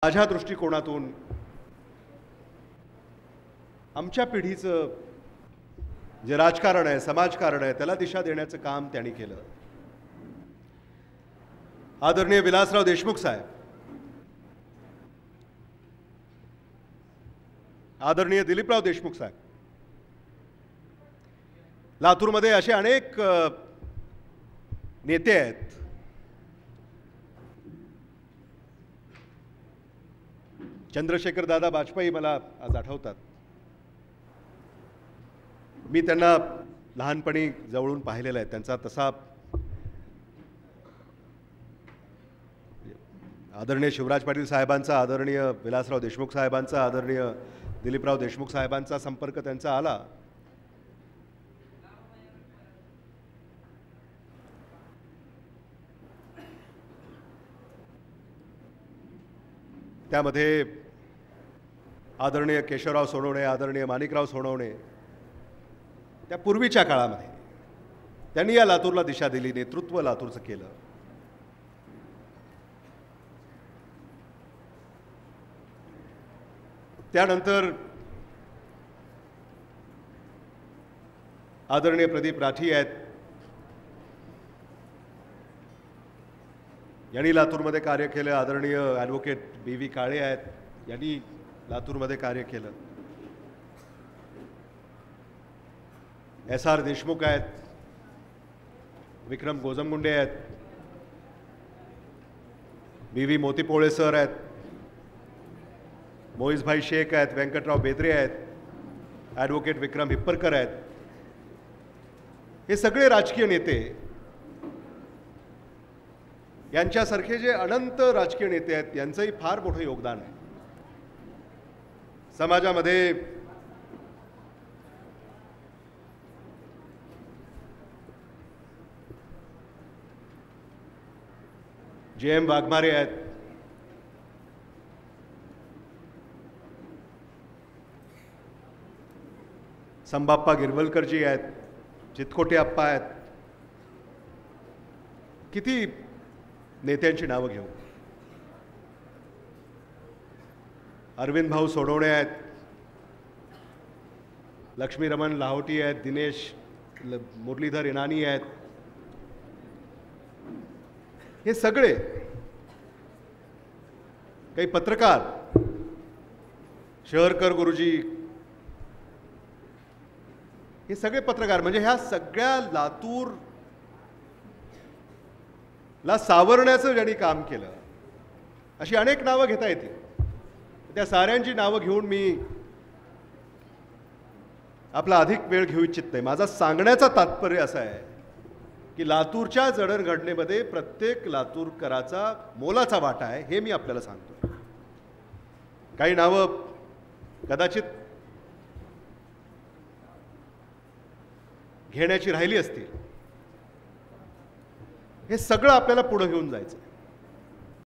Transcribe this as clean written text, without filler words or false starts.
माझ्या दृष्टिकोनातून आमच्या पिढीचं जे राजकारण आहे, समाजकारण आहे, त्याला दिशा देण्याचं काम त्यांनी केलं. आदरणीय विलासराव देशमुख साहेब, आदरणीय दिलीपराव देशमुख साहेब, लातूरमध्ये असे अनेक नेते आहेत. चंद्रशेखर दादा वाजपेयी मला आज आठवतात. मी त्यांना लहानपणी जवळून पाहिलेलं आहे. त्यांचा तसा आदरणीय शिवराज पाटील साहेबांचा, आदरणीय विलासराव देशमुख साहेबांचा, आदरणीय दिलीपराव देशमुख साहेबांचा संपर्क त्यांचा आला. त्यामध्ये आदरणीय केशवराव सोनवणे, आदरणीय माणिकराव सोनवणे, त्या पूर्वीच्या काळामध्ये त्यांनी या लातूरला दिशा दिली, नेतृत्व लातूरचं केलं. त्यानंतर आदरणीय प्रदीप राठी आहेत, यांनी लातूरमध्ये कार्य केलं. आदरणीय ॲडव्होकेट बी.व्ही. काळे आहेत, यांनी लातूरमध्ये कार्य केलं. S.R. देशमुख आहेत, विक्रम गोजमगुंडे आहेत, बी.व्ही. मोतीपोळे सर आहेत, मोईजभाई शेख आहेत, व्यंकटराव बेदरे आहेत, ॲडव्होकेट विक्रम हिप्परकर आहेत. हे सगळे राजकीय नेते, यांच्यासारखे जे अनंत राजकीय नेते आहेत, यांचंही फार मोठं योगदान आहे समाजामध्ये. J.M. वाघमारे आहेत, संबाप्पा गिरवलकरजी आहेत, चितकोटे अप्पा आहेत. किती नेत्यांची नावं घेऊ. अरविंद भाऊ सोनवणे आहेत, लक्ष्मीरमण लाहोटी आहेत, दिनेश मुरलीधर इनानी आहेत. हे सगळे काही पत्रकार, शहरकर गुरुजी, हे सगळे पत्रकार, म्हणजे ह्या सगळ्या लातूरला सावरण्याचं ज्यांनी काम केलं, अशी अनेक नावं घेता येतील. त्या साऱ्यांची नावं घेऊन मी आपला अधिक वेळ घेऊ इच्छित नाही. माझा सांगण्याचा तात्पर्य असं आहे की लातूरच्या जडणघडणीमध्ये प्रत्येक लातूरकराचा मोलाचा वाटा आहे, हे मी आपल्याला सांगतो. काही नावं कदाचित घेण्याची राहिली असतील. हे सगळं आपल्याला पुढे घेऊन जायचं.